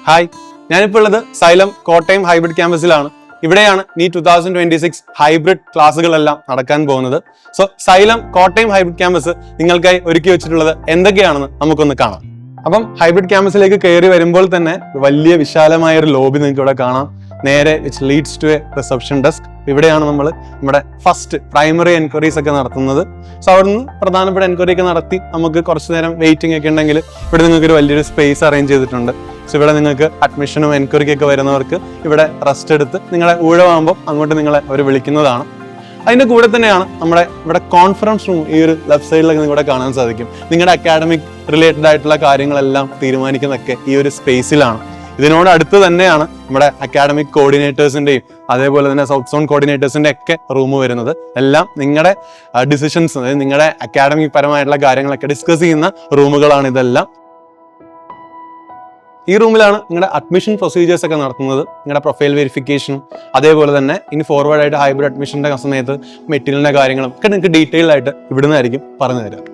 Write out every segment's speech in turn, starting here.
Hi, ഞാനിപ്പോൾ ഉള്ളത് xylem Kottayam hybrid ക്യാമ്പസിലാണ്. ഇവിടെയാണ് നീറ്റ് 2026 ഹൈബ്രിഡ് ക്ലാസ്സുകളെല്ലാം നടക്കാൻ പോകുന്നത്. So xylem Kottayam hybrid campus നിങ്ങൾക്കായി ഒരുക്കി വെച്ചിട്ടുള്ളത് എന്തൊക്കെയാണെന്ന് നമുക്കൊന്ന് കാണാം. അപ്പം ഹൈബ്രിഡ് ക്യാമ്പസിലേക്ക് കയറി വരുമ്പോൾ തന്നെ വലിയ വിശാലമായ ഒരു ലോബി നിങ്ങൾക്ക് ഇവിടെ കാണാം. നേരെ which leads to a reception desk. ഇവിടെയാണ് നമ്മൾ നമ്മുടെ ഫസ്റ്റ് പ്രൈമറി എൻക്വയറീസ് ഒക്കെ നടത്തുന്നത്. സോ അവിടുന്ന് പ്രധാനപ്പെട്ട എൻക്വയറി ഒക്കെ നടത്തി നമുക്ക് കുറച്ച് നേരം വെയിറ്റിംഗ് ഒക്കെ ഉണ്ടെങ്കിൽ ഇവിടെ നിങ്ങൾക്ക് ഒരു വലിയൊരു സ്പേസ് അറേഞ്ച് ചെയ്തിട്ടുണ്ട്. സോ ഇവിടെ നിങ്ങൾക്ക് അഡ്മിഷനും എൻക്വയറിക്കൊക്കെ വരുന്നവർക്ക് ഇവിടെ റെസ്റ്റ് എടുത്ത് നിങ്ങളെ ഊഴമാകുമ്പോൾ അങ്ങോട്ട് നിങ്ങളെ അവർ വിളിക്കുന്നതാണ്. അതിൻ്റെ കൂടെ തന്നെയാണ് നമ്മുടെ ഇവിടെ കോൺഫറൻസ് റൂം ഈ ഒരു ലെഫ്റ്റ് സൈഡിലൊക്കെ നിങ്ങളുടെ കാണാൻ സാധിക്കും. നിങ്ങളുടെ അക്കാഡമിക് റിലേറ്റഡ് ആയിട്ടുള്ള കാര്യങ്ങളെല്ലാം തീരുമാനിക്കുന്നതൊക്കെ ഈ ഒരു സ്പേസിലാണ്. ഇതിനോട് അടുത്ത് തന്നെയാണ് നമ്മുടെ അക്കാഡമിക് കോർഡിനേറ്റേഴ്സിന്റെയും അതേപോലെ തന്നെ സൗത്ത് സോൺ കോർഡിനേറ്റേഴ്സിന്റെ ഒക്കെ റൂം വരുന്നത്. എല്ലാം നിങ്ങളുടെ ഡിസിഷൻസ്, അതായത് നിങ്ങളുടെ അക്കാഡമിക് പരമായിട്ടുള്ള കാര്യങ്ങളൊക്കെ ഡിസ്കസ് ചെയ്യുന്ന റൂമുകളാണ് ഇതെല്ലാം. ഈ റൂമിലാണ് നിങ്ങളുടെ അഡ്മിഷൻ പ്രൊസീജിയേഴ്സ് ഒക്കെ നടത്തുന്നത്. നിങ്ങളുടെ പ്രൊഫൈൽ വെരിഫിക്കേഷനും അതേപോലെ തന്നെ ഇനി ഫോർവേഡ് ആയിട്ട് ഹൈബ്രിഡ് അഡ്മിഷന്റെ സമയത്ത് മെറ്റീരിയലിന്റെ കാര്യങ്ങളും ഒക്കെ നിങ്ങൾക്ക് ഡീറ്റെയിൽ ആയിട്ട് ഇവിടുന്ന് ആയിരിക്കും പറഞ്ഞു തരാം.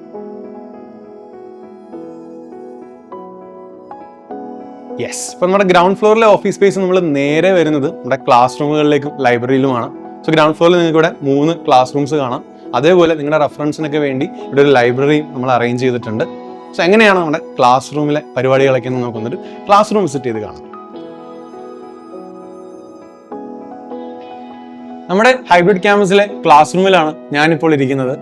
യെസ്, ഇപ്പൊ നമ്മുടെ ഗ്രൗണ്ട് ഫ്ലോറിലെ ഓഫീസ് സ്പേസ് നമ്മൾ നേരെ വരുന്നത് നമ്മുടെ ക്ലാസ് റൂമുകളിലേക്കും ലൈബ്രറിയിലുമാണ്. സോ ഗ്രൗണ്ട് ഫ്ലോറിൽ നിങ്ങൾക്ക് ഇവിടെ 3 ക്ലാസ് റൂംസ് കാണാം. അതേപോലെ നിങ്ങളുടെ റെഫറൻസിനൊക്കെ വേണ്ടി ഇവിടെ ഒരു ലൈബ്രറിയും നമ്മൾ അറേഞ്ച് ചെയ്തിട്ടുണ്ട്. സോ എങ്ങനെയാണ് നമ്മുടെ ക്ലാസ് റൂമിലെ പരിപാടികളൊക്കെ നോക്കുന്നത്? ക്ലാസ് റൂം വിസിറ്റ് ചെയ്ത് കാണാം. നമ്മുടെ ഹൈബ്രിഡ് ക്യാമ്പസിലെ ക്ലാസ് റൂമിലാണ് ഞാനിപ്പോൾ ഇരിക്കുന്നത്.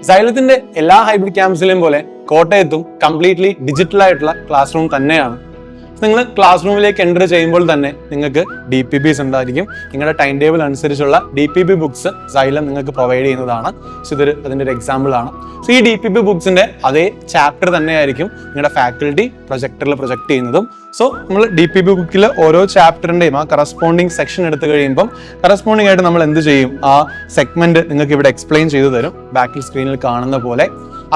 സൈലത്തിന്റെ എല്ലാ ഹൈബ്രിഡ് ക്യാമ്പസിലെയും പോലെ കോട്ടയത്തും കംപ്ലീറ്റ്ലി ഡിജിറ്റൽ ആയിട്ടുള്ള ക്ലാസ് റൂം തന്നെയാണ്. നിങ്ങൾ ക്ലാസ് റൂമിലേക്ക് എൻ്റർ ചെയ്യുമ്പോൾ തന്നെ നിങ്ങൾക്ക് DPBs ഉണ്ടായിരിക്കും. നിങ്ങളുടെ ടൈം ടേബിൾ അനുസരിച്ചുള്ള DPB ബുക്സ് സൈലം നിങ്ങൾക്ക് പ്രൊവൈഡ് ചെയ്യുന്നതാണ്. സോ ഇതൊരു അതിൻ്റെ ഒരു എക്സാമ്പിൾ ആണ്. സോ ഈ DPB ബുക്സിന്റെ അതേ ചാപ്റ്റർ തന്നെയായിരിക്കും നിങ്ങളുടെ ഫാക്കൽറ്റി പ്രൊജക്ടറിൽ പ്രൊജക്ട് ചെയ്യുന്നതും. സോ നമ്മൾ DPB ബുക്കിൽ ഓരോ ചാപ്റ്ററിന്റെയും ആ കറസ്പോണ്ടിങ് സെക്ഷൻ എടുത്തു കഴിയുമ്പം കറസ്പോണ്ടിങ് ആയിട്ട് നമ്മൾ എന്ത് ചെയ്യും? ആ സെഗ്മെന്റ് നിങ്ങൾക്ക് ഇവിടെ എക്സ്പ്ലെയിൻ ചെയ്തു തരും, ബാക്കിൽ സ്ക്രീനിൽ കാണുന്ന പോലെ.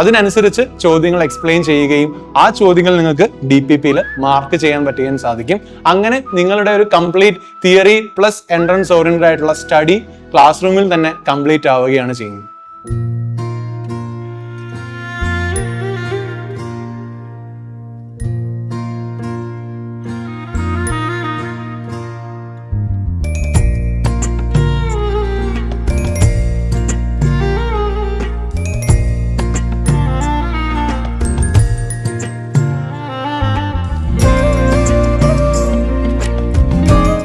അതിനനുസരിച്ച് ചോദ്യങ്ങൾ എക്സ്പ്ലെയിൻ ചെയ്യുകയും ആ ചോദ്യങ്ങൾ നിങ്ങൾക്ക് DPPയിൽ മാർക്ക് ചെയ്യാൻ പറ്റുകയും സാധിക്കും. അങ്ങനെ നിങ്ങളുടെ ഒരു complete theory plus entrance oriented ആയിട്ടുള്ള സ്റ്റഡി ക്ലാസ് റൂമിൽ തന്നെ കംപ്ലീറ്റ് ആവുകയാണ് ചെയ്യുന്നത്.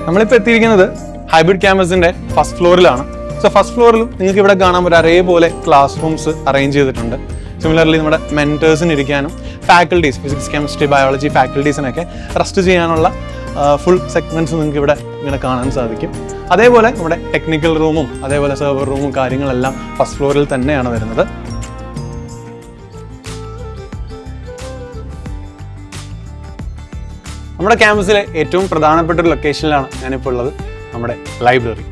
നമ്മളിപ്പോൾ എത്തിയിരിക്കുന്നത് ഹൈബ്രിഡ് ക്യാമ്പസിന്റെ ഫസ്റ്റ് ഫ്ലോറിലാണ്. സോ ഫസ്റ്റ് ഫ്ലോറിലും നിങ്ങൾക്ക് ഇവിടെ കാണാൻ ഒരു അറേ പോലെ ക്ലാസ് റൂംസ് അറേഞ്ച് ചെയ്തിട്ടുണ്ട്. സിമിലർലി നമ്മുടെ മെന്റേഴ്സിന് ഇരിക്കാനും ഫാക്കൽറ്റീസ്, ഫിസിക്സ്, കെമിസ്ട്രി, ബയോളജി ഫാക്കൽറ്റീസിനൊക്കെ റെസ്റ്റ് ചെയ്യാനുള്ള ഫുൾ സെഗ്മെന്റ്സ് നിങ്ങൾക്ക് ഇവിടെ ഇങ്ങനെ കാണാൻ സാധിക്കും. അതേപോലെ നമ്മുടെ ടെക്നിക്കൽ റൂമും അതേപോലെ സെർവർ റൂമും കാര്യങ്ങളെല്ലാം ഫസ്റ്റ് ഫ്ലോറിൽ തന്നെയാണ് വരുന്നത്. നമ്മുടെ ക്യാമ്പസിലെ ഏറ്റവും പ്രധാനപ്പെട്ട ഒരു ലൊക്കേഷനിലാണ് ഞാനിപ്പോൾ ഉള്ളത്, നമ്മുടെ ലൈബ്രറി.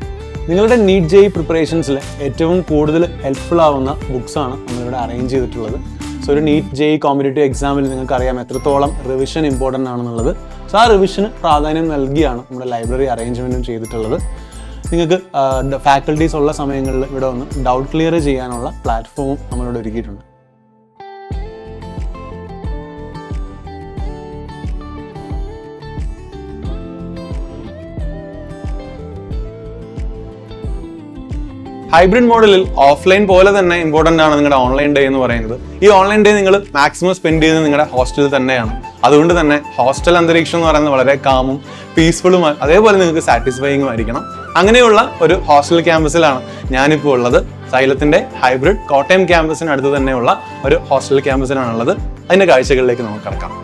നിങ്ങളുടെ നീറ്റ് JEE പ്രിപ്പറേഷൻസിൽ ഏറ്റവും കൂടുതൽ ഹെൽപ്ഫുൾ ആവുന്ന ബുക്സാണ് നമ്മളിവിടെ അറേഞ്ച് ചെയ്തിട്ടുള്ളത്. സോ ഒരു നീറ്റ് JEE കോമ്പറ്റേറ്റീവ് എക്സാമിൽ നിങ്ങൾക്ക് അറിയാം എത്രത്തോളം റിവിഷൻ ഇമ്പോർട്ടൻ്റ് ആണെന്നുള്ളത്. സോ ആ റിവിഷന് പ്രാധാന്യം നൽകിയാണ് നമ്മുടെ ലൈബ്രറി അറേഞ്ച്മെൻറ്റും ചെയ്തിട്ടുള്ളത്. നിങ്ങൾക്ക് ഫാക്കൽറ്റീസ് ഉള്ള സമയങ്ങളിൽ ഇവിടെ വന്ന് ഡൗട്ട് ക്ലിയർ ചെയ്യാനുള്ള പ്ലാറ്റ്ഫോമും നമ്മളിവിടെ ഒരുക്കിയിട്ടുണ്ട്. ഹൈബ്രിഡ് മോഡലിൽ ഓഫ്ലൈൻ പോലെ തന്നെ ഇമ്പോർട്ടൻ്റ് ആണ് നിങ്ങളുടെ ഓൺലൈൻ ഡേ എന്ന് പറയുന്നത്. ഈ ഓൺലൈൻ ഡേ നിങ്ങൾ മാക്സിമം സ്പെൻഡ് ചെയ്യുന്നത് നിങ്ങളുടെ ഹോസ്റ്റലിൽ തന്നെയാണ്. അതുകൊണ്ട് തന്നെ ഹോസ്റ്റൽ അന്തരീക്ഷം എന്ന് പറയുന്നത് വളരെ കാമും പീസ്ഫുള്ളും അതേപോലെ നിങ്ങൾക്ക് സാറ്റിസ്ഫൈയിങ്ങും ആയിരിക്കണം. അങ്ങനെയുള്ള ഒരു ഹോസ്റ്റൽ ക്യാമ്പസിലാണ് ഞാനിപ്പോൾ ഉള്ളത്. സൈലത്തിന്റെ ഹൈബ്രിഡ് കോട്ടയം ക്യാമ്പസിന് അടുത്ത് തന്നെയുള്ള ഒരു ഹോസ്റ്റൽ ക്യാമ്പസിലാണുള്ളത്. അതിന്റെ കാഴ്ചകളിലേക്ക് നമുക്ക് കടക്കാം.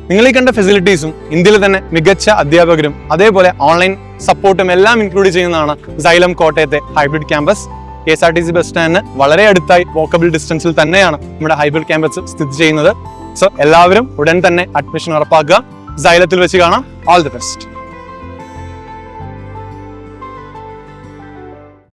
നിങ്ങൾ ഈ കണ്ട ഫെസിലിറ്റീസും ഇന്ത്യയിലെ തന്നെ മികച്ച അധ്യാപകരും അതേപോലെ ഓൺലൈൻ സപ്പോർട്ടും എല്ലാം ഇൻക്ലൂഡ് ചെയ്യുന്നതാണ് സൈലം കോട്ടയത്തെ ഹൈബ്രിഡ് ക്യാമ്പസ്. KSRTC ബസ് സ്റ്റാൻഡിന് വളരെ അടുത്തായി വോക്കബിൾ ഡിസ്റ്റൻസിൽ തന്നെയാണ് നമ്മുടെ ഹൈബ്രിഡ് ക്യാമ്പസ് സ്ഥിതി ചെയ്യുന്നത്. സോ എല്ലാവരും ഉടൻ തന്നെ അഡ്മിഷൻ ഉറപ്പാക്കുക. സൈലത്തിൽ വെച്ച് കാണാം. All the best.